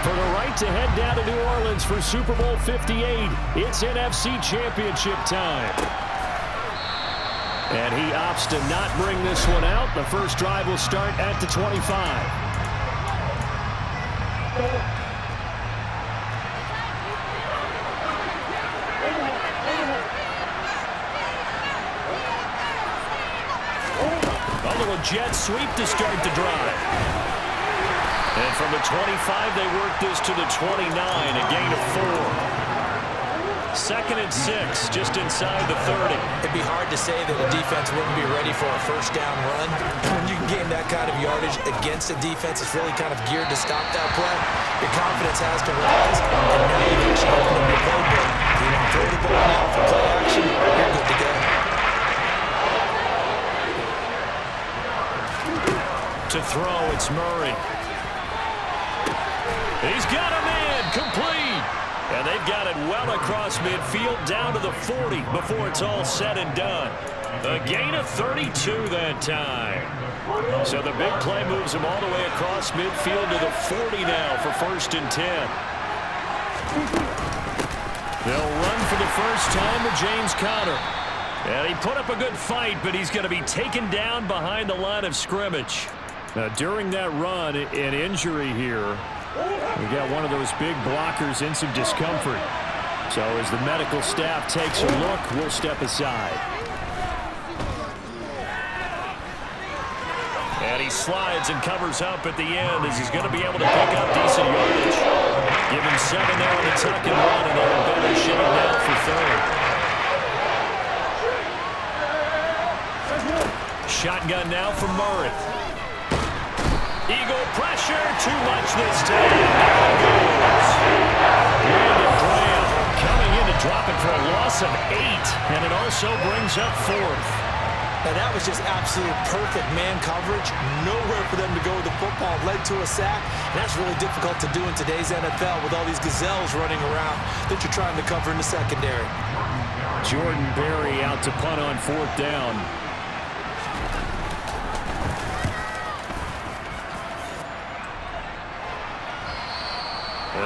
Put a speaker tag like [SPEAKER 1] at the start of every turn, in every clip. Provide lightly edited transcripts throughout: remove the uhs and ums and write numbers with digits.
[SPEAKER 1] For the right to head down to New Orleans for Super Bowl 58, it's NFC Championship time. And he opts to not bring this one out. The first drive will start at the 25. A little jet sweep to start the drive. And from the 25, they work this to the 29, a gain of 4. 2nd and 6, just inside the 30.
[SPEAKER 2] It'd be hard to say that a defense wouldn't be ready for a first down run. When you can gain that kind of yardage against a defense, it's really kind of geared to stop that play. Your confidence has to rise, and now you've actually opened up your playbook. You know, throw the ball now for play action, you're good to go.
[SPEAKER 1] To throw, it's Murray. He's got a man, complete. And they've got it well across midfield down to the 40 before it's all said and done. A gain of 32 that time. So the big play moves him all the way across midfield to the 40 now for 1st and 10. They'll run for the first time with James Conner. And he put up a good fight, but he's going to be taken down behind the line of scrimmage. Now, during that run, an injury here. We got one of those big blockers in some discomfort. So as the medical staff takes a look, we'll step aside. And he slides and covers up at the end as he's going to be able to pick up decent yardage. Give him 7 there on the tuck and run, and they're in better shape now for 3rd. Shotgun now from Murray. Eagle pressure, too much this time. Brandon Graham coming in to drop it for a loss of 8, and it also brings up 4th.
[SPEAKER 2] Now that was just absolute perfect man coverage. Nowhere for them to go with the football. Led to a sack. And that's really difficult to do in today's NFL with all these gazelles running around that you're trying to cover in the secondary.
[SPEAKER 1] Jordan Berry out to punt on 4th down.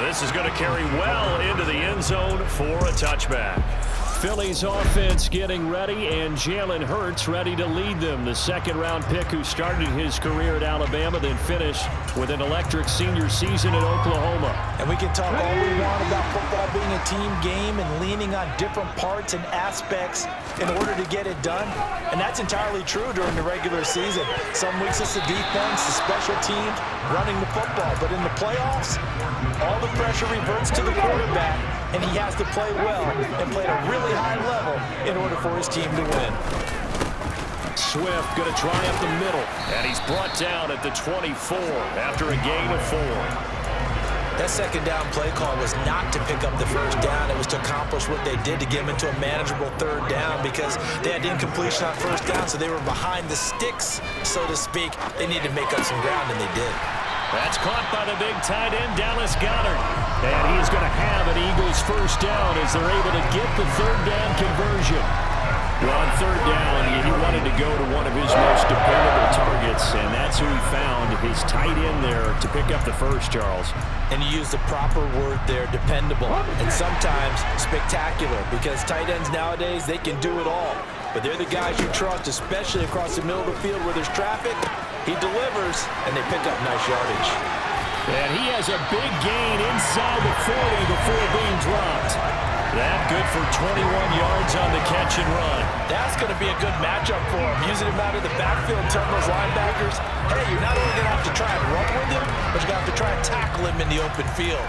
[SPEAKER 1] This is going to carry well into the end zone for a touchback. Philly's offense getting ready, and Jalen Hurts ready to lead them. The 2nd-round pick who started his career at Alabama, then finished with an electric senior season at Oklahoma.
[SPEAKER 2] And we can talk all we want about football being a team game and leaning on different parts and aspects in order to get it done. And that's entirely true during the regular season. Some weeks it's the defense, the special teams, running the football. But in the playoffs, all the pressure reverts to the quarterback, and he has to play well and play at a really high level in order for his team to win.
[SPEAKER 1] Swift going to try up the middle, and he's brought down at the 24 after a gain of 4.
[SPEAKER 2] That 2nd down play call was not to pick up the first down. It was to accomplish what they did to get them into a manageable 3rd down because they had incompletion on 1st down, so they were behind the sticks, so to speak. They needed to make up some ground, and they did.
[SPEAKER 1] That's caught by the big tight end, Dallas Goedert. And he's going to have an Eagles first down as they're able to get the 3rd down conversion. Well, on 3rd down, he wanted to go to one of his most dependable targets, and that's who he found, his tight end there, to pick up the first, Charles.
[SPEAKER 2] And you use the proper word there, dependable, and sometimes spectacular, because tight ends nowadays, they can do it all. But they're the guys you trust, especially across the middle of the field where there's traffic. He delivers, and they pick up nice yardage.
[SPEAKER 1] And he has a big gain inside the 40 before being dropped. That good for 21 yards on the catch and run.
[SPEAKER 2] That's going to be a good matchup for him. Using him out of the backfield, turn those linebackers. Hey, you're not only going to have to try and run with him, but you're going to have to try and tackle him in the open field.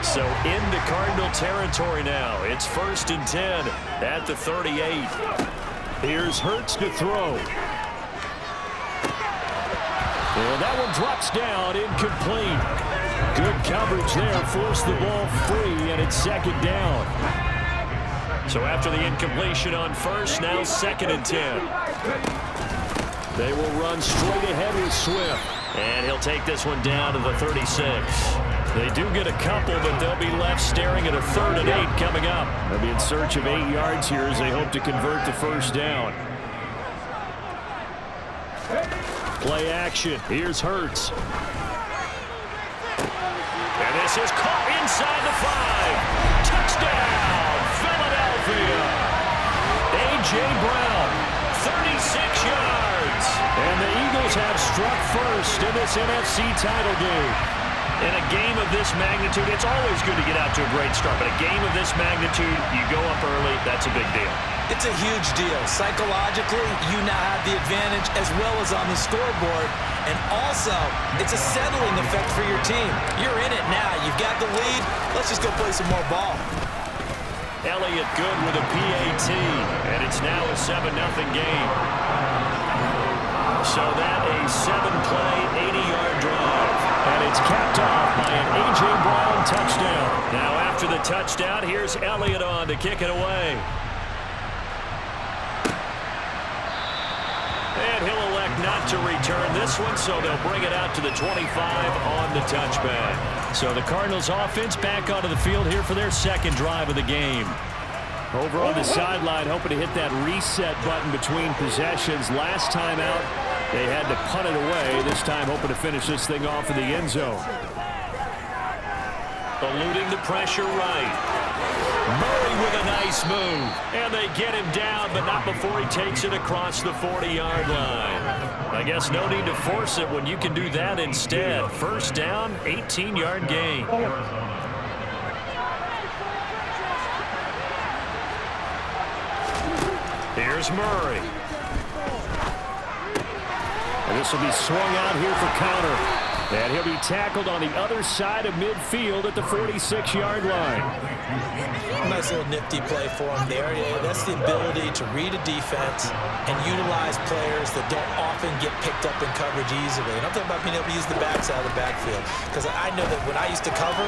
[SPEAKER 1] So into Cardinal territory now. It's 1st and 10 at the 38. Here's Hurts to throw. Well, that one drops down, incomplete. Good coverage there, forced the ball free, and it's 2nd down. So after the incompletion on 1st, now 2nd and 10. They will run straight ahead with Swift, and he'll take this one down to the 36. They do get a couple, but they'll be left staring at a 3rd and 8 coming up. They'll be in search of 8 yards here as they hope to convert the first down. Play action. Here's Hurts. And this is caught inside the 5. Touchdown, Philadelphia. A.J. Brown, 36 yards. And the Eagles have struck first in this NFC title game. In a game of this magnitude, it's always good to get out to a great start. But a game of this magnitude, you go up early, that's a big deal.
[SPEAKER 2] It's a huge deal. Psychologically, you now have the advantage as well as on the scoreboard. And also, it's a settling effect for your team. You're in it now. You've got the lead. Let's just go play some more ball.
[SPEAKER 1] Elliott good with a PAT. And it's now a 7-0 game. So that a 7-play, 80-yard drive. And it's capped off by an A.J. Brown touchdown. Now after the touchdown, here's Elliott on to kick it away. And he'll elect not to return this one, so they'll bring it out to the 25 on the touchback. So the Cardinals offense back onto the field here for their second drive of the game. Over on the sideline, hoping to hit that reset button between possessions. Last time out, they had to punt it away. This time hoping to finish this thing off in the end zone. Eluding the pressure right. Murray with a nice move. And they get him down, but not before he takes it across the 40-yard line. I guess no need to force it when you can do that instead. First down, 18-yard gain. Here's Murray. And this will be swung out here for counter. And he'll be tackled on the other side of midfield at the 46-yard line.
[SPEAKER 2] Nice little nifty play for him there. Yeah, that's the ability to read a defense and utilize players that don't often get picked up in coverage easily. And I'm talking about being able to use the backside of the backfield. Because I know that when I used to cover,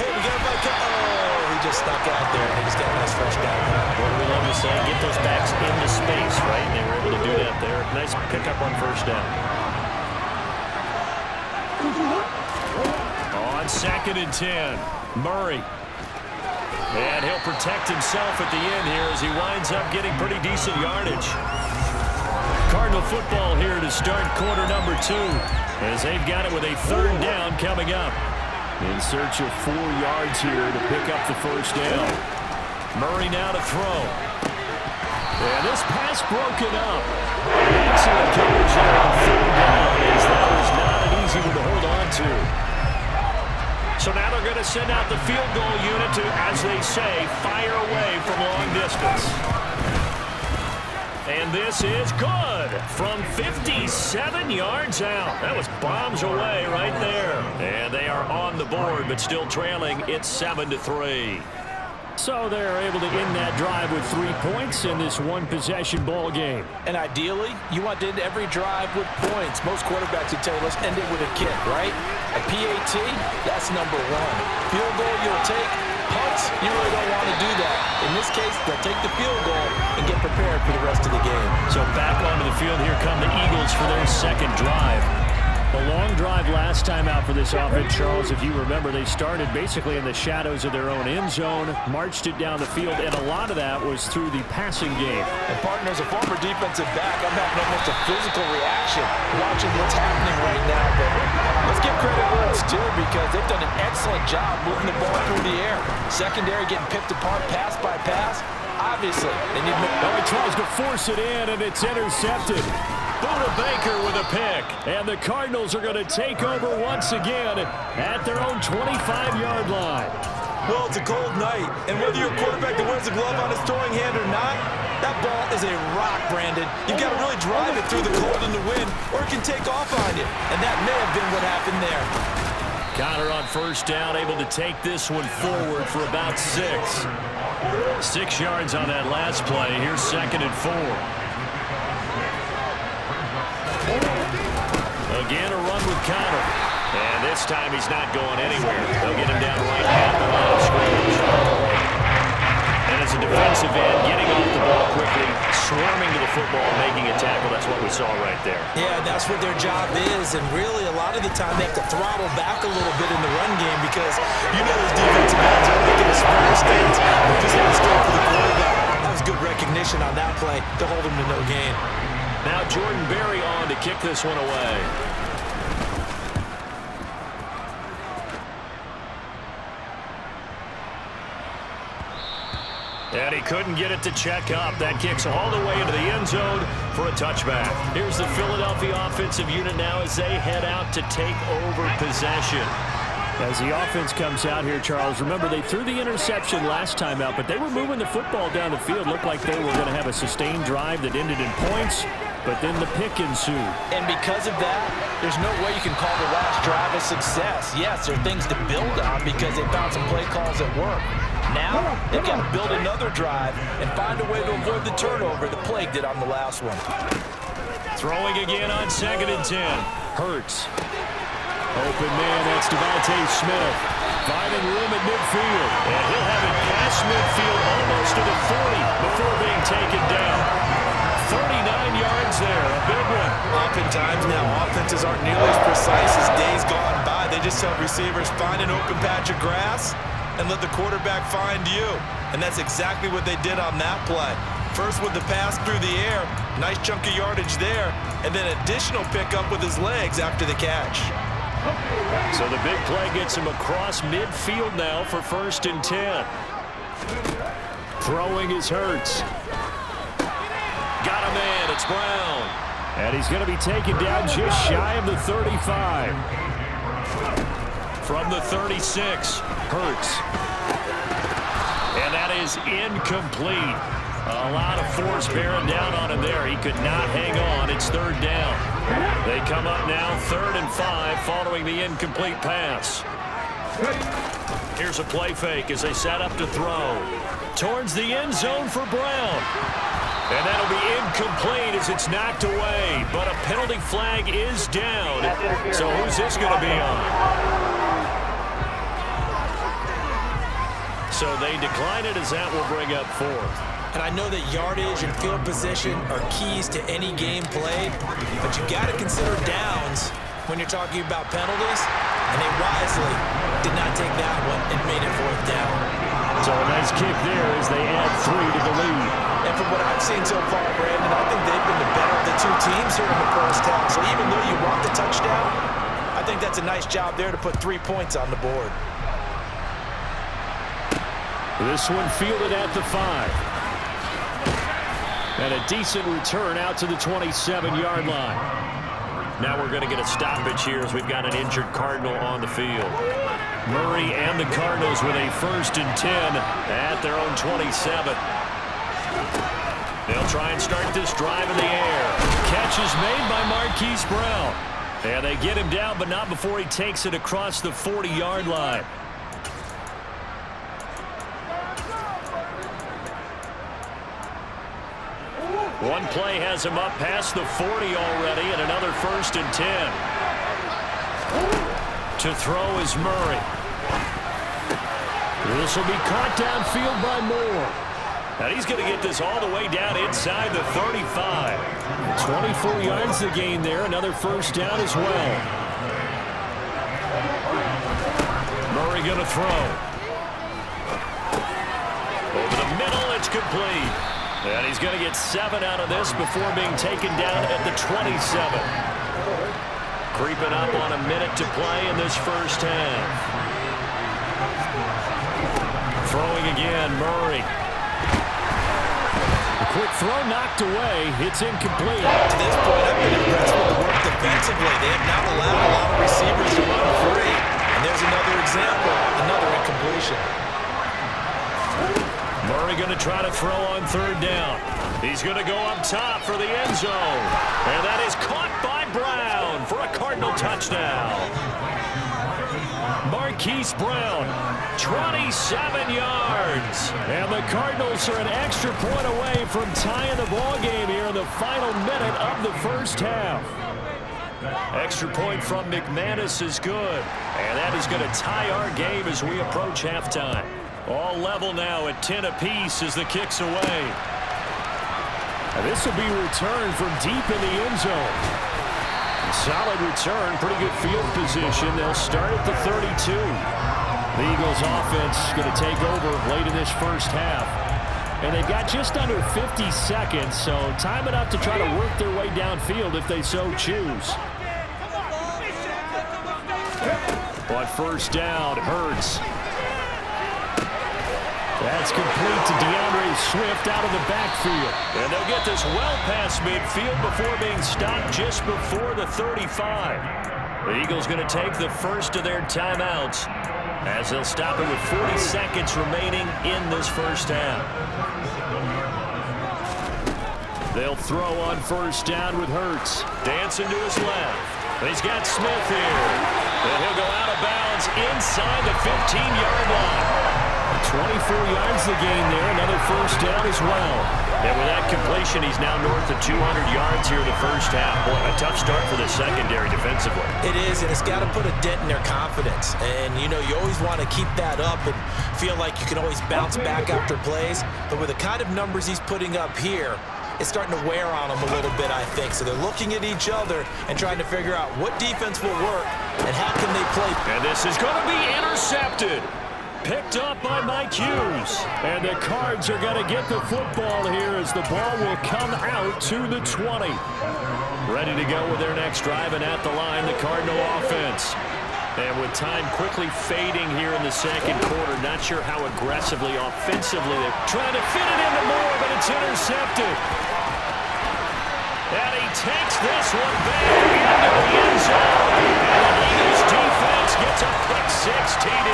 [SPEAKER 2] hey, we got a bike. Oh, he just snuck out there and he just got a nice fresh down.
[SPEAKER 1] What do we love to say? Get those backs into space, right? And they were able to do that there. Nice pickup on first down. On 2nd and 10, Murray. And he'll protect himself at the end here as he winds up getting pretty decent yardage. Cardinal football here to start quarter number 2 as they've got it with a 3rd down coming up. In search of 4 yards here to pick up the first down. Murray now to throw. And this pass broken up. Excellent coverage there on 3rd down as that was not an easy one to hold on to. So now they're going to send out the field goal unit to, as they say, fire away from long distance. And this is good from 57 yards out. That was bombs away right there. And they are on the board, but still trailing. It's 7-3. So they're able to end that drive with 3 points in this one-possession ball game.
[SPEAKER 2] And ideally, you want to end every drive with points. Most quarterbacks would tell you, let's end it with a kick, right? A PAT, that's number 1. Field goal, you'll take. Punts, you really don't want to do that. In this case, they'll take the field goal and get prepared for the rest of the game.
[SPEAKER 1] So back onto the field, here come the Eagles for their second drive. A long drive last time out for this offense, Charles. If you remember, they started basically in the shadows of their own end zone, marched it down the field, and a lot of that was through the passing game.
[SPEAKER 2] And partner, as a former defensive back, I'm having almost a physical reaction watching what's happening right now. But let's give credit where it's due because they've done an excellent job moving the ball through the air. Secondary getting picked apart pass by pass. Obviously, they need more.
[SPEAKER 1] Oh, he tries to force it in, and it's intercepted. Buda Baker with a pick. And the Cardinals are going to take over once again at their own 25-yard line.
[SPEAKER 2] Well, it's a cold night, and whether you're a quarterback that wears a glove on his throwing hand or not, that ball is a rock, Brandon. You've got to really drive it through the cold and the wind, or it can take off on you. And that may have been what happened there.
[SPEAKER 1] Connor on first down, able to take this one forward for about 6. 6 yards on that last play. Here's 2nd and 4. Again, a run with Connor. And this time he's not going anywhere. They'll get him down right at the line of scrimmage. And as a defensive end, getting off the ball quickly, swarming to the football, making a tackle, that's what we saw right there.
[SPEAKER 2] Yeah, that's what their job is. And really, a lot of the time, they have to throttle back a little bit in the run game because you know those defensive ends are making a square stance. They're just going to stay for the quarterback. That was good recognition on that play to hold him to no gain.
[SPEAKER 1] Now Jordan Berry on to kick this one away. And he couldn't get it to check up. That kicks all the way into the end zone for a touchback. Here's the Philadelphia offensive unit now as they head out to take over possession.
[SPEAKER 3] As the offense comes out here, Charles, remember they threw the interception last time out, but they were moving the football down the field. Looked like they were going to have a sustained drive that ended in points, but then the pick ensued.
[SPEAKER 2] And because of that, there's no way you can call the last drive a success. Yes, there are things to build on because they found some play calls that work. Now, they've got to build another drive and find a way to avoid the turnover the Plague did on the last one.
[SPEAKER 1] Throwing again on 2nd and 10. Hurts. Open man, that's Devontae Smith. Finding room at midfield. And he'll have it past midfield almost to the 40 before being taken down. 39 yards there, a big one.
[SPEAKER 2] Oftentimes now, offenses aren't nearly as precise as days gone by. They just tell receivers, find an open patch of grass and let the quarterback find you. And that's exactly what they did on that play. First with the pass through the air, nice chunk of yardage there, and then additional pickup with his legs after the catch.
[SPEAKER 1] So the big play gets him across midfield now for 1st and 10. Throwing is Hurts. Got a man, it's Brown.
[SPEAKER 3] And he's going to be taken down just shy of the 35.
[SPEAKER 1] From the 36, Hurts. And that is incomplete. A lot of force bearing down on him there. He could not hang on. It's 3rd down. They come up now 3rd and 5 following the incomplete pass. Here's a play fake as they set up to throw. Towards the end zone for Brown. And that'll be incomplete as it's knocked away. But a penalty flag is down. So who's this going to be on? So they decline it as that will bring up 4th.
[SPEAKER 2] And I know that yardage and field position are keys to any game play, but you got to consider downs when you're talking about penalties, and they wisely did not take that one and made it 4th down.
[SPEAKER 3] So a nice kick there as they add 3 to the lead.
[SPEAKER 2] And from what I've seen so far, Brandon, I think they've been the better of the two teams here in the first half. So even though you want the touchdown, I think that's a nice job there to put 3 points on the board.
[SPEAKER 3] This one fielded at the 5. And a decent return out to the 27-yard line.
[SPEAKER 1] Now we're going to get a stoppage here as we've got an injured Cardinal on the field. Murray and the Cardinals with a 1st and 10 at their own 27. They'll try and start this drive in the air. Catch is made by Marquise Brown. And they get him down, but not before he takes it across the 40-yard line. One play has him up past the 40 already, and another 1st and 10. To throw is Murray. This will be caught downfield by Moore. And he's going to get this all the way down inside the 35.
[SPEAKER 3] 24 yards to gain there, another 1st down as well.
[SPEAKER 1] Murray going to throw. Over the middle, it's complete. And he's going to get 7 out of this before being taken down at the 27. Creeping up on a minute to play in this first half. Throwing again, Murray.
[SPEAKER 3] A quick throw knocked away. It's incomplete.
[SPEAKER 2] To this point, I've been impressed with the work defensively. They have not allowed a lot of receivers to run free. And there's another example, another incompletion.
[SPEAKER 1] Murray going to try to throw on 3rd down. He's going to go up top for the end zone. And that is caught by Brown for a Cardinal touchdown. Marquise Brown, 27 yards.
[SPEAKER 3] And the Cardinals are an extra point away from tying the ball game here in the final minute of the first half.
[SPEAKER 1] Extra point from McManus is good. And that is going to tie our game as we approach halftime. All level now at 10 apiece as the kick's away.
[SPEAKER 3] And this will be returned from deep in the end zone.
[SPEAKER 1] Solid return, pretty good field position. They'll start at the 32.
[SPEAKER 3] The Eagles offense going to take over late in this first half. And they've got just under 50 seconds, so time enough to try to work their way downfield if they so choose. On first down, Hurts. That's complete to DeAndre Swift out of the backfield.
[SPEAKER 1] And they'll get this well past midfield before being stopped just before the 35. The Eagles going to take the first of their timeouts as they'll stop it with 40 seconds remaining in this first half. They'll throw on first down with Hurts. Dancing to his left. He's got Smith here. And he'll go out of bounds inside the 15-yard line.
[SPEAKER 3] 24 yards the gain there. Another first down as well.
[SPEAKER 1] And with that completion, he's now north of 200 yards here in the first half. Boy, a tough start for the secondary defensively.
[SPEAKER 2] It is, and it's got to put a dent in their confidence. And, you know, you always want to keep that up and feel like you can always bounce back after plays. But with the kind of numbers he's putting up here, it's starting to wear on them a little bit, I think. So they're looking at each other and trying to figure out what defense will work and how can they play.
[SPEAKER 1] And this is going to be intercepted. Picked up by Mike Hughes.
[SPEAKER 3] And the Cards are going to get the football here as the ball will come out to the 20.
[SPEAKER 1] Ready to go with their next drive, and at the line, the Cardinal offense. And with time quickly fading here in the second quarter, not sure how aggressively, offensively, they're trying to fit it into Moore, but it's intercepted. And he takes this one back into the end zone. And the Eagles defense gets a pick six TD.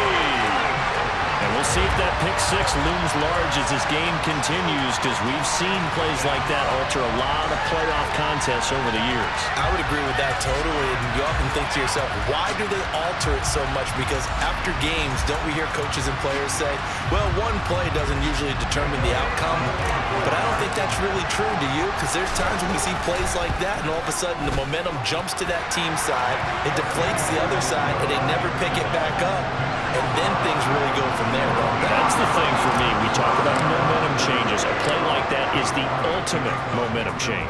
[SPEAKER 1] And we'll see if that pick six looms large as this game continues, because we've seen plays like that alter a lot of playoff contests over the years.
[SPEAKER 2] I would agree with that totally. And you often think to yourself, why do they alter it so much? Because after games, don't we hear coaches and players say, well, one play doesn't usually determine the outcome. But I don't think that's really true, do you? Because there's times when we see plays like that, and all of a sudden the momentum jumps to that team side, it deflates the other side, and they never pick it back up. And then things really go from there, don't they?
[SPEAKER 1] That's the thing for me. We talk about momentum changes. A play like that is the ultimate momentum change.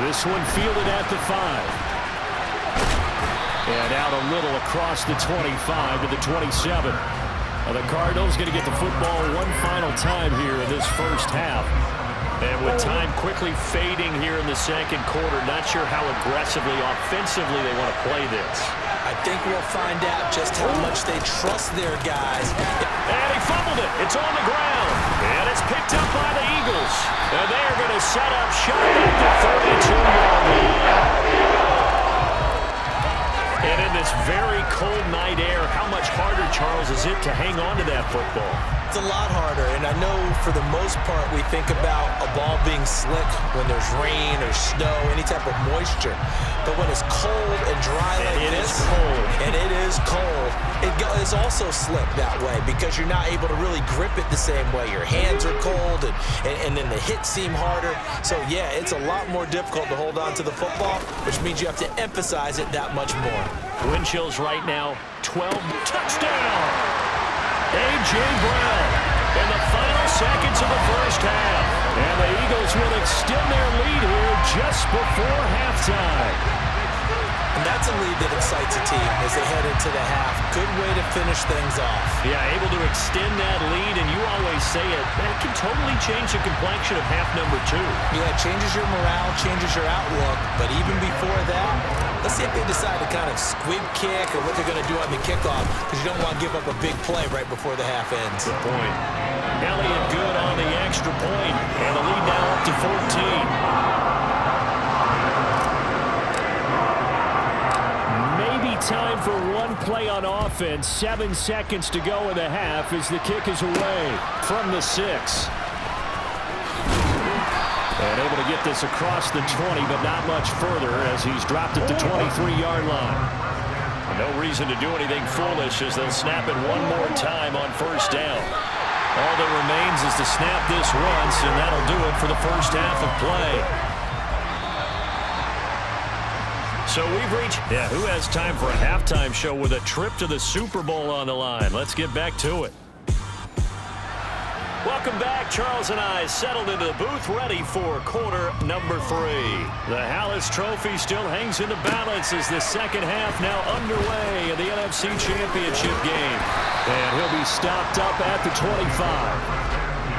[SPEAKER 3] This one fielded at the 5. And out a little across the 25 to the 27. The Cardinals going to get the football one final time here in this first half.
[SPEAKER 1] And with time quickly fading here in the second quarter, not sure how aggressively, offensively they want to play this.
[SPEAKER 2] I think we'll find out just how much they trust their guys.
[SPEAKER 1] And he fumbled it. It's on the ground. And it's picked up by the Eagles. And they're going to set up shop at the 32-yard line. And in this very cold night air, how much harder, Charles, is it to hang on to that football?
[SPEAKER 2] It's a lot harder, and I know for the most part we think about a ball being slick when there's rain or snow, any type of moisture. But when it's cold and dry like this, and it is cold, it is also slick that way because you're not able to really grip it the same way. Your hands are cold, and then the hits seem harder. So, yeah, it's a lot more difficult to hold on to the football, which means you have to emphasize it that much more.
[SPEAKER 1] Wind chills right now, 12. Touchdown! A.J. Brown in the final seconds of the first half.
[SPEAKER 3] And the Eagles will extend their lead here just before halftime.
[SPEAKER 2] And that's a lead that excites a team as they head into the half. Good way to finish things off.
[SPEAKER 1] Yeah, able to extend that lead, and you always say it, that can totally change the complexion of half number 2.
[SPEAKER 2] Yeah, it changes your morale, changes your outlook. But even before that, let's see if they decide to kind of squib kick or what they're going to do on the kickoff, because you don't want to give up a big play right before the half ends.
[SPEAKER 1] Good point. Elliott good on the extra point, and the lead now up to 14.
[SPEAKER 3] Time for one play on offense. 7 seconds to go in the half as the kick is away from the 6. And able to get this across the 20, but not much further as he's dropped it to 23-yard line.
[SPEAKER 1] No reason to do anything foolish as they'll snap it one more time on first down. All that remains is to snap this once, and that'll do it for the first half of play. So we've reached, who has time for a halftime show with a trip to the Super Bowl on the line? Let's get back to it. Welcome back. Charles and I settled into the booth, ready for quarter number 3. The Hallis Trophy still hangs in the balance as the second half now underway in the NFC Championship game. And he'll be stopped up at the 25.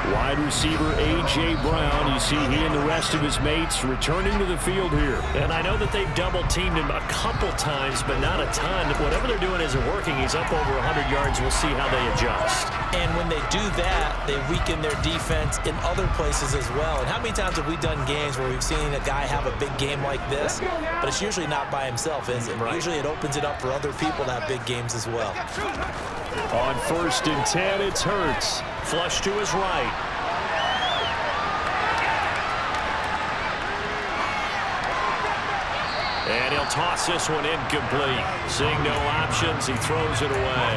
[SPEAKER 1] Wide receiver A.J. Brown, you see he and the rest of his mates returning to the field here. And I know that they've double-teamed him a couple times, but not a ton. Whatever they're doing isn't working. He's up over 100 yards. We'll see how they adjust.
[SPEAKER 2] And when they do that, they weaken their defense in other places as well. And how many times have we done games where we've seen a guy have a big game like this, but it's usually not by himself, is it? Right. Usually it opens it up for other people to have big games as well.
[SPEAKER 1] On 1st and 10, it's Hurts. Flush to his right. And he'll toss this one incomplete. Seeing no options, he throws it away.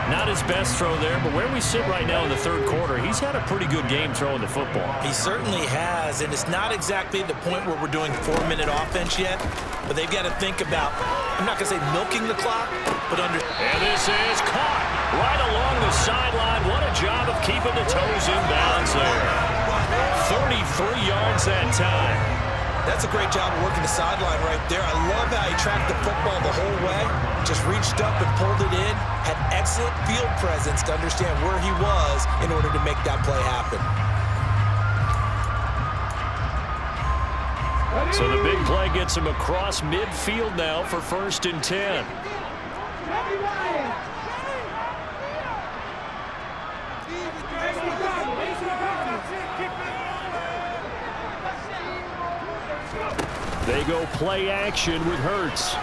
[SPEAKER 1] Not his best throw there, but where we sit right now in the third quarter, he's had a pretty good game throwing the football.
[SPEAKER 2] He certainly has, and it's not exactly the point where we're doing 4-minute offense yet, but they've got to think about, I'm not going to say milking the clock, but And
[SPEAKER 1] this is caught right along the sideline. What a job of keeping the toes in bounds there. 33 yards that time.
[SPEAKER 2] That's a great job of working the sideline right there. I love how he tracked the football the whole way. Just reached up and pulled it in. Had excellent field presence to understand where he was in order to make that play happen.
[SPEAKER 1] So the big play gets him across midfield now for 1st and 10. They go play action with Hurts.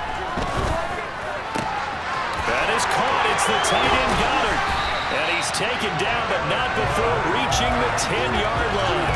[SPEAKER 1] That is caught. It's the tight end Goddard. And he's taken down, but not before reaching the 10-yard line.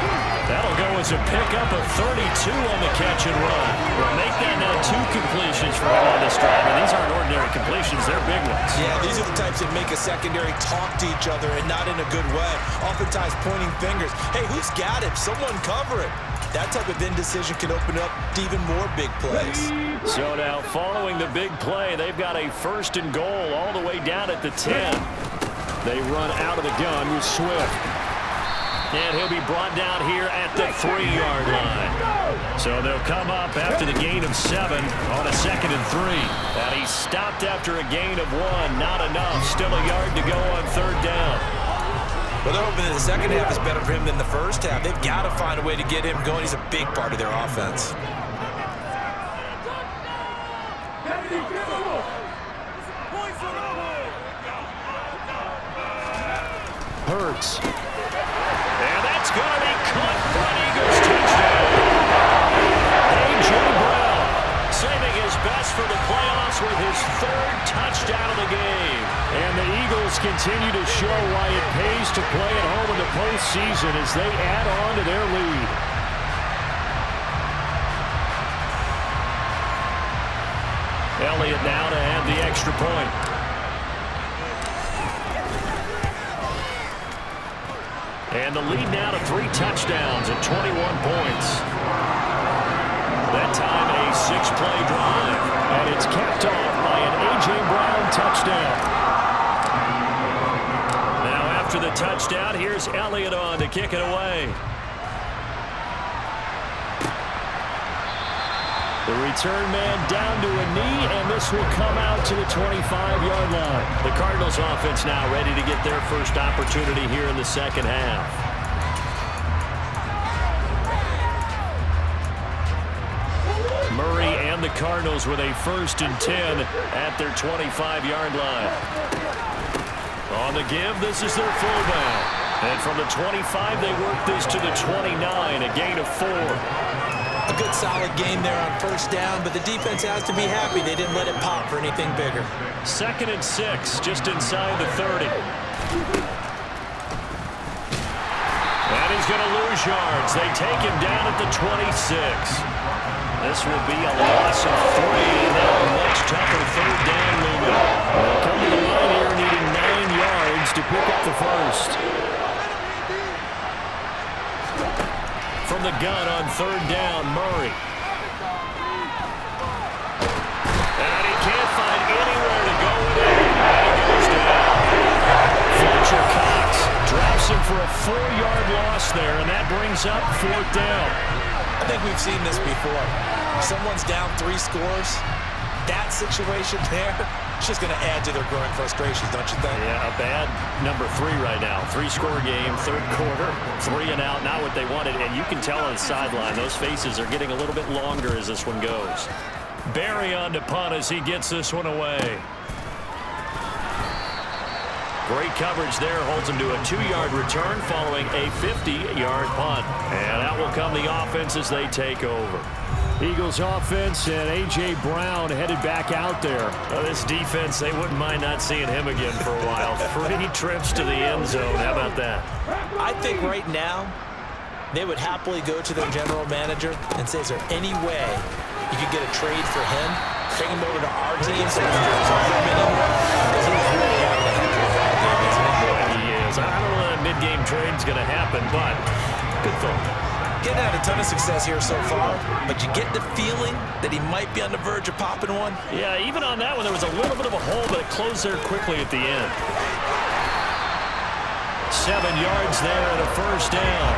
[SPEAKER 1] That'll go as a pickup of 32 on the catch and run. We'll make that now 2 completions for him on this drive. And these aren't ordinary completions. They're big ones.
[SPEAKER 2] Yeah, these are the types that make a secondary talk to each other and not in a good way. Oftentimes pointing fingers. Hey, who's got it? Someone cover it. That type of indecision can open up to even more big plays.
[SPEAKER 1] So now following the big play, they've got a 1st and goal all the way down at the 10. They run out of the gun with Swift. And he'll be brought down here at the 3-yard line. So they'll come up after the gain of 7 on a 2nd and 3. And he's stopped after a gain of 1. Not enough. Still a yard to go on 3rd down.
[SPEAKER 2] Well, they're hoping that the second half is better for him than the first half. They've got to find a way to get him going. He's a big part of their offense.
[SPEAKER 1] Hurts. And that's going to be caught for an Eagles touchdown. A.J. Brown saving his best for the playoffs with his 3rd touchdown of the game. And the Eagles continue to show why it pays to play at home in the postseason as they add on to their lead. Elliott now to have the extra point. And the lead now to 3 touchdowns and 21 points. That time a 6-play drive. And it's capped off by an A.J. Brown touchdown. Now after the touchdown, here's Elliott on to kick it away. The return man down to a knee, and this will come out to the 25-yard line. The Cardinals offense now ready to get their first opportunity here in the second half. Murray and the Cardinals with a 1st and 10 at their 25-yard line. On the give, this is their fullback. And from the 25, they work this to the 29, a gain of 4.
[SPEAKER 2] A good solid game there on 1st down, but the defense has to be happy they didn't let it pop for anything bigger.
[SPEAKER 1] 2nd and 6, just inside the 30. And he's going to lose yards. They take him down at the 26. This will be a loss of 3. Now a much tougher 3rd down looming. They'll come to the line here needing 9 yards to pick up the 1st. From the gun on 3rd down, Murray. And he can't find anywhere to go with it. And he goes down. Fletcher Cox drops him for a 4-yard loss there, and that brings up 4th down.
[SPEAKER 2] I think we've seen this before. If someone's down 3 scores, that situation there, it's just going to add to their growing frustrations, don't you think?
[SPEAKER 1] Yeah, a bad number 3 right now. 3-score game, 3rd quarter, 3 and out, not what they wanted. And you can tell on the sideline, those faces are getting a little bit longer as this one goes. Barry on to punt as he gets this one away. Great coverage there, holds him to a 2-yard return following a 50-yard punt. And out will come the offense as they take over.
[SPEAKER 3] Eagles offense and A.J. Brown headed back out there.
[SPEAKER 1] This defense, they wouldn't mind not seeing him again for a while. 3 trips to the end zone. How about that?
[SPEAKER 2] I think right now they would happily go to their general manager and say, is there any way you could get a trade for him? Bring him over to our team so we can play him anymore? Because he's really having a heck of a ball game, isn't he?
[SPEAKER 1] Boy, he is. I don't know that a mid-game trade's going to happen, but good thought.
[SPEAKER 2] Getting had a ton of success here so far, but you get the feeling that he might be on the verge of popping one.
[SPEAKER 1] Yeah, even on that one, there was a little bit of a hole, but it closed there quickly at the end. 7 yards there and a 1st down.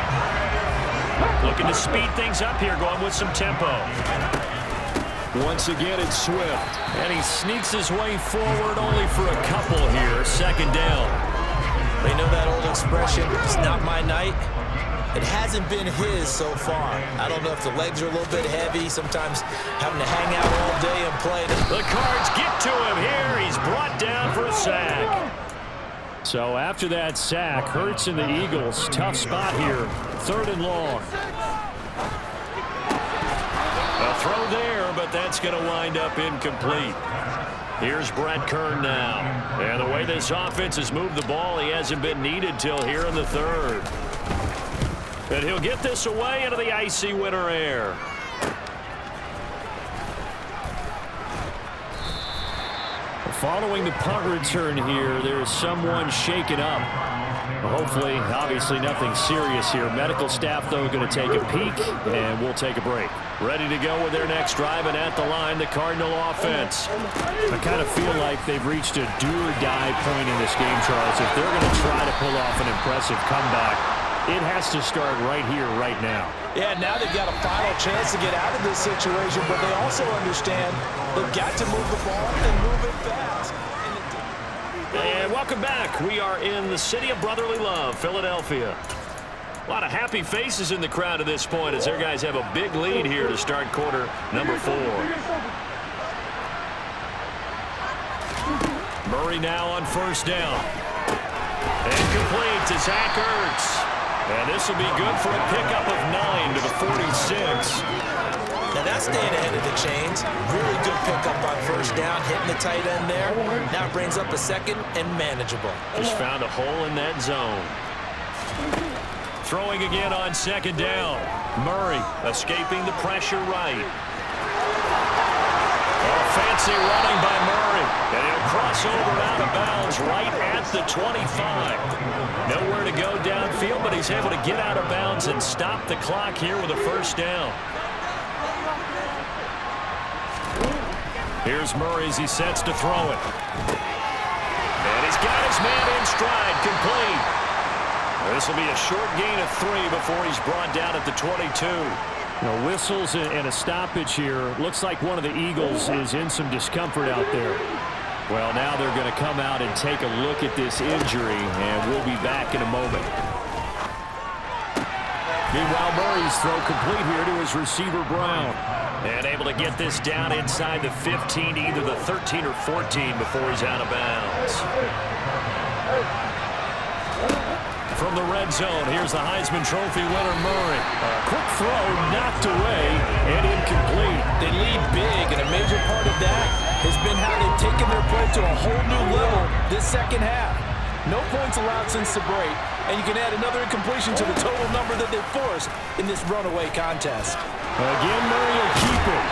[SPEAKER 1] Looking to speed things up here, going with some tempo.
[SPEAKER 3] Once again, it's Swift.
[SPEAKER 1] And he sneaks his way forward only for a couple here. 2nd down.
[SPEAKER 2] They know that old expression, it's not my night. It hasn't been his so far. I don't know if the legs are a little bit heavy, sometimes having to hang out all day and play.
[SPEAKER 1] The Cards get to him here. He's brought down for a sack.
[SPEAKER 3] So after that sack, Hurts and the Eagles, tough spot here. 3rd and long.
[SPEAKER 1] A throw there, but that's going to wind up incomplete. Here's Brett Kern now. And the way this offense has moved the ball, he hasn't been needed till here in the 3rd. And he'll get this away into the icy winter air.
[SPEAKER 3] Following the punt return here, there is someone shaken up. Hopefully, obviously nothing serious here. Medical staff, though, going to take a peek, and we'll take a break.
[SPEAKER 1] Ready to go with their next drive, and at the line, the Cardinal offense.
[SPEAKER 3] I kind of feel like they've reached a do-or-die point in this game, Charles. If they're going to try to pull off an impressive comeback, it has to start right here, right now.
[SPEAKER 2] Yeah, now they've got a final chance to get out of this situation, but they also understand they've got to move the ball and move it fast.
[SPEAKER 1] And welcome back. We are in the city of brotherly love, Philadelphia. A lot of happy faces in the crowd at this point as their guys have a big lead here to start quarter number 4. Murray now on 1st down. And complete to Zach Ertz. And this will be good for a pickup of 9 to the 46.
[SPEAKER 2] Now that's staying ahead of the chains. Really good pickup on 1st down, hitting the tight end there. Now brings up a 2nd and manageable.
[SPEAKER 1] Just found a hole in that zone. Throwing again on 2nd down. Murray escaping the pressure right. Oh, fancy running by Murray. And he'll cross over out of bounds right at the 25. Nowhere to go downfield, but he's able to get out of bounds and stop the clock here with a 1st down. Here's Murray as he sets to throw it. And he's got his man in stride, complete. This will be a short gain of 3 before he's brought down at the 22.
[SPEAKER 3] Now, whistles and a stoppage here. Looks like one of the Eagles is in some discomfort out there. Well, now they're going to come out and take a look at this injury, and we'll be back in a moment. Meanwhile, Murray's throw complete here to his receiver, Brown.
[SPEAKER 1] And able to get this down inside the 15, either the 13 or 14 before he's out of bounds. From the red zone, here's the Heisman Trophy winner, Murray.
[SPEAKER 3] A quick throw knocked away and incomplete.
[SPEAKER 2] They lead big, and a major part of that has been how they've taken their play to a whole new level this 2nd half. No points allowed since the break, and you can add another incompletion to the total number that they've forced in this runaway contest.
[SPEAKER 3] Again, Murray will keep it.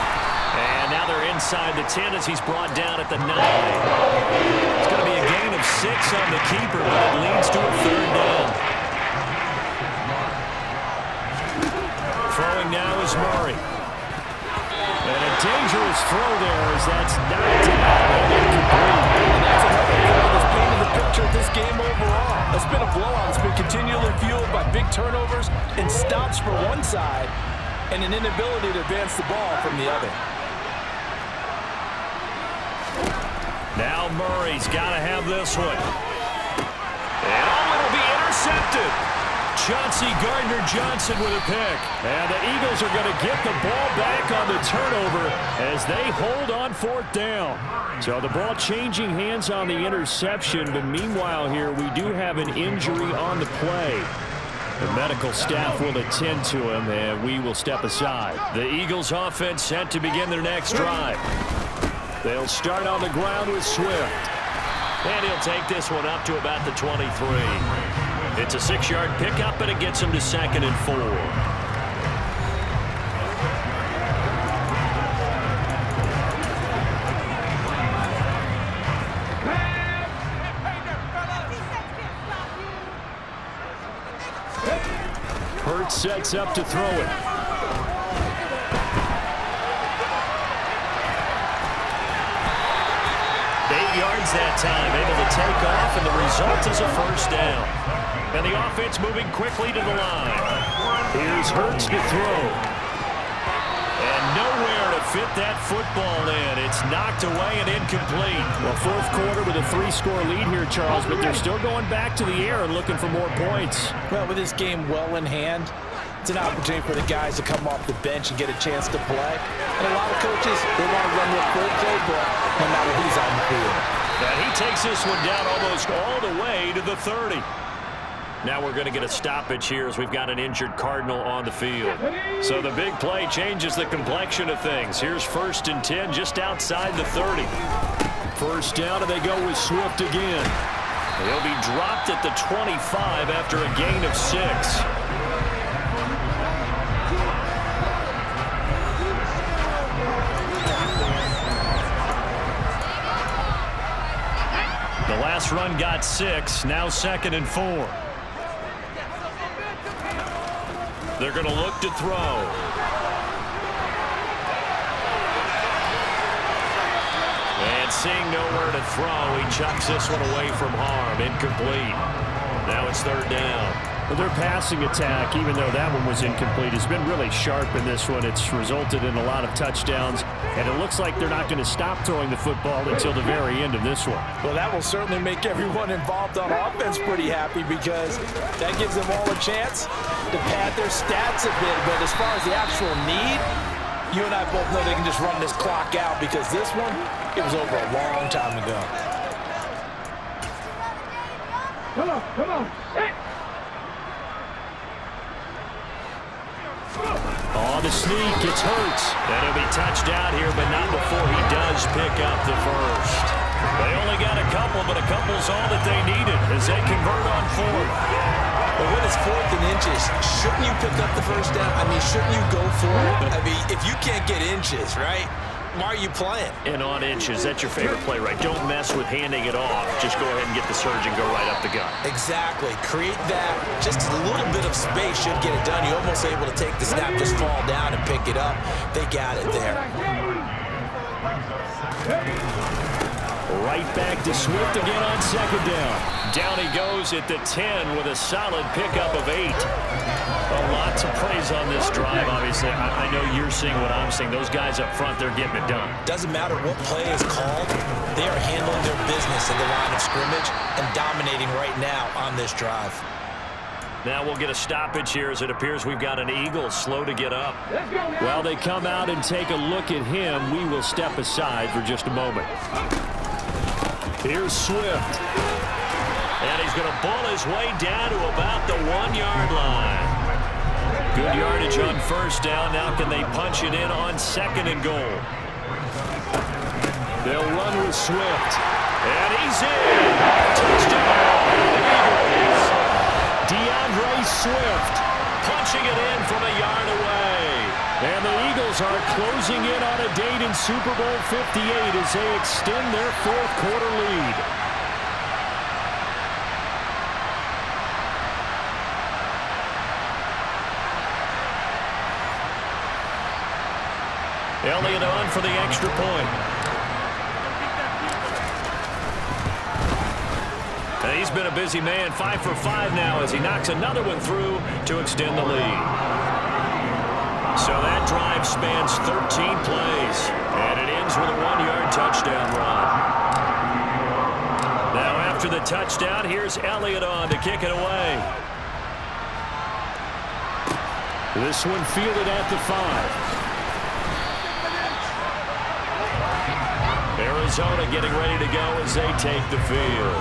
[SPEAKER 1] And now they're inside the 10 as he's brought down at the 9. It's going to be a gain of 6 on the keeper, but it leads to a 3rd down. Throwing now is Murray.
[SPEAKER 3] And a dangerous throw there as that's knocked out and incomplete.
[SPEAKER 2] And that's another call that's painted the picture
[SPEAKER 4] picture of this game overall. It's been a blowout. It's been continually fueled by big turnovers and stops for one side and an inability to advance the ball from the other.
[SPEAKER 1] Now Murray's got to have this one. And it'll be intercepted. Chauncey Gardner-Johnson with a pick. And the Eagles are going to get the ball back on the turnover as they hold on 4th down. So the ball changing hands on the interception, but meanwhile here we do have an injury on the play. The medical staff will attend to him, and we will step aside. The Eagles offense set to begin their next drive. They'll start on the ground with Swift. And he'll take this one up to about the 23. It's a 6-yard pickup, and it gets him to 2nd and 4. Hurts sets up to throw it. 8 yards that time, able to take off, and the result is a 1st down. And the offense moving quickly to the line. Here's Hurts to throw. And nowhere to fit that football in. It's knocked away and incomplete.
[SPEAKER 3] Well, 4th quarter with a 3-score lead here, Charles, but they're still going back to the air and looking for more points.
[SPEAKER 2] Well, with this game well in hand, it's an opportunity for the guys to come off the bench and get a chance to play. And a lot of coaches, they want to run their full playbook no matter who's on the field.
[SPEAKER 1] And he takes this one down almost all the way to the 30. Now we're going to get a stoppage here as we've got an injured Cardinal on the field. So the big play changes the complexion of things. Here's 1st and 10 just outside the 30. 1st down, and they go with Swift again. He'll be dropped at the 25 after a gain of 6. The last run got 6, now 2nd and 4. They're going to look to throw. And seeing nowhere to throw, he chucks this one away from harm. Incomplete. Now it's 3rd down.
[SPEAKER 3] Well, their passing attack, even though that one was incomplete, has been really sharp in this one. It's resulted in a lot of touchdowns, and it looks like they're not going to stop throwing the football until the very end of this one.
[SPEAKER 2] Well, that will certainly make everyone involved on offense pretty happy because that gives them all a chance to pad their stats a bit. But as far as the actual need, you and I both know they can just run this clock out because this one, it was over a long time ago.
[SPEAKER 5] Come on. Hey.
[SPEAKER 1] On the sneak, it's Hurts. And he'll be touched out here, but not before he does pick up the 1st. They only got a couple, but a couple's all that they needed as they convert on 4th.
[SPEAKER 2] But when it's 4th and inches, shouldn't you pick up the 1st down? I mean, shouldn't you go for it? I mean, if you can't get inches, right? Why are you playing?
[SPEAKER 1] And on inches, that's your favorite play, right? Don't mess with handing it off. Just go ahead and get the surge and go right up the gut.
[SPEAKER 2] Exactly. Create that. Just a little bit of space should get it done. You're almost able to take the snap, just fall down and pick it up. They got it there.
[SPEAKER 1] Right back to Swift again on 2nd down. Down he goes at the 10 with a solid pickup of 8. Well, lots of praise on this drive, obviously. I know you're seeing what I'm seeing. Those guys up front, they're getting it done.
[SPEAKER 2] Doesn't matter what play is called. They are handling their business at the line of scrimmage and dominating right now on this drive.
[SPEAKER 1] Now we'll get a stoppage here as it appears we've got an Eagle slow to get up.
[SPEAKER 3] While they come out and take a look at him, we will step aside for just a moment.
[SPEAKER 1] Here's Swift. And he's going to bull his way down to about the 1-yard line. Good yardage on 1st down. Now can they punch it in on 2nd and goal? They'll run with Swift. And he's in. Touchdown. Eagles. DeAndre Swift punching it in from a yard away. And the Eagles are closing in on a date in Super Bowl 58 as they extend their 4th quarter lead. Elliott on for the extra point. He's been a busy man, 5 for 5 now as he knocks another one through to extend the lead. So that drive spans 13 plays, and it ends with a 1-yard touchdown run. Now after the touchdown, here's Elliott on to kick it away. This one fielded at the 5. Arizona getting ready to go as they take the field.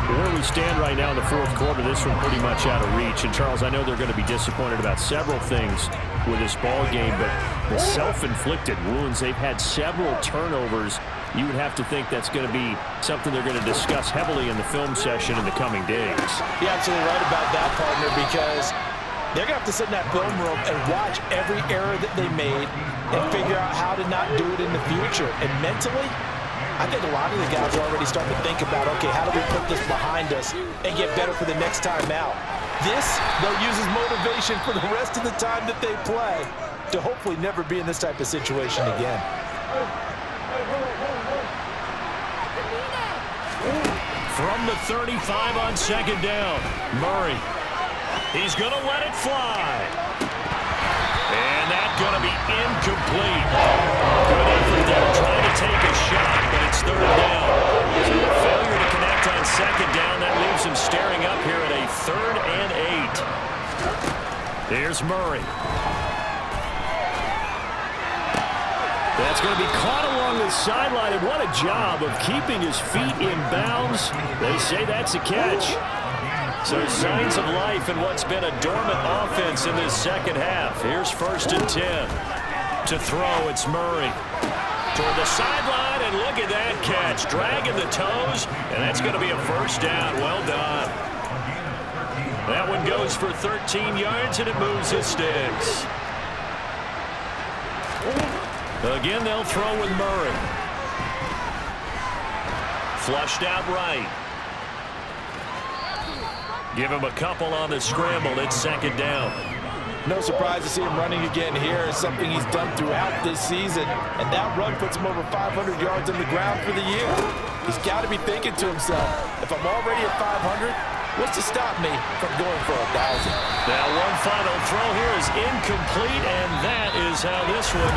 [SPEAKER 3] Where we stand right now in the fourth quarter, this one pretty much out of reach. And, Charles, I know they're going to be disappointed about several things with this ball game, but the self-inflicted wounds, they've had several turnovers. You would have to think that's going to be something they're going to discuss heavily in the film session in the coming days.
[SPEAKER 2] You're absolutely right about that, partner, because they're going to have to sit in that film room and watch every error that they made and figure out how to not do it in the future. And mentally, I think a lot of the guys are already starting to think about, okay, how do we put this behind us and get better for the next time out? This, they'll use as motivation for the rest of the time that they play to hopefully never be in this type of situation again.
[SPEAKER 1] From the 35 on second down, Murray. He's going to let it fly. And that's going to be incomplete. Good effort there trying to take a shot, but it's third down. So a failure to connect on second down. That leaves him staring up here at a 3rd and 8. Here's Murray. That's going to be caught along the sideline, and what a job of keeping his feet in bounds. They say that's a catch. So signs of life in what's been a dormant offense in this second half. Here's 1st and 10. To throw, it's Murray. Toward the sideline, and look at that catch. Dragging the toes, and that's going to be a 1st down. Well done. That one goes for 13 yards, and it moves his sticks. Again, they'll throw with Murray. Flushed out right. Give him a couple on the scramble. It's 2nd down.
[SPEAKER 2] No surprise to see him running again here. It's something he's done throughout this season. And that run puts him over 500 yards on the ground for the year. He's got to be thinking to himself, if I'm already at 500, what's to stop me from going for 1,000?
[SPEAKER 1] Now one final throw here is incomplete, and that is how this one